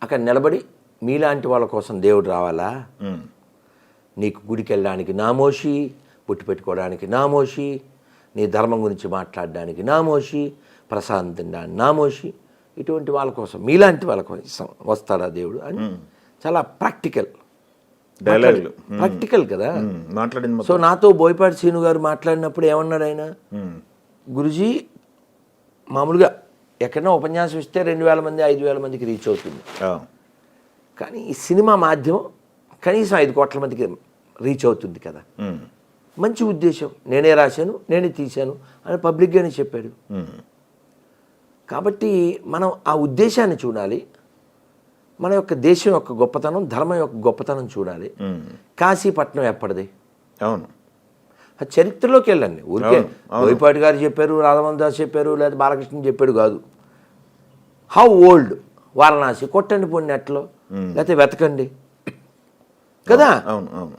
అక్కడ నిలబడి మీలాంటి వాళ్ళ కోసం దేవుడు రావాలా, నీకు గుడికి వెళ్ళడానికి నామోషి, పుట్టి పెట్టుకోవడానికి నామోషి, నీ ధర్మం గురించి మాట్లాడడానికి నామోషి, ప్రసాదం తినడానికి నామోషి, ఇటువంటి వాళ్ళ కోసం మీలాంటి వాళ్ళ కోసం వస్తాడా దేవుడు అని చాలా ప్రాక్టికల్ కదా మాట్లాడింది. సో నాతో బోయపాటి శ్రీను గారు మాట్లాడినప్పుడు ఏమన్నాడు ఆయన, గురుజీ మామూలుగా ఎక్కడైనా ఉపన్యాసం ఇస్తే 2000 మంది 5000 మందికి రీచ్ అవుతుంది, కానీ ఈ సినిమా మాధ్యమం కనీసం 5 కోట్ల మందికి రీచ్ అవుతుంది కదా, మంచి ఉద్దేశం, నేనే రాశాను నేనే తీశాను అని పబ్లిక్గానే చెప్పాడు. కాబట్టి మనం ఆ ఉద్దేశాన్ని చూడాలి, మన యొక్క దేశం యొక్క గొప్పతనం, ధర్మం యొక్క గొప్పతనం చూడాలి. కాశీపట్నం ఎప్పటిది? అవును, చరిత్రలోకి వెళ్ళండి. ఊరికే బోయపాటి గారు చెప్పారు, రాధామోహన్ దాస్ చెప్పారు, లేదా బాలకృష్ణ చెప్పాడు కాదు. హౌ ఓల్డ్ వారణాసి, కొట్టండి పోండి నెట్లో, లేకపోతే వెతకండి కదా. అవును అవును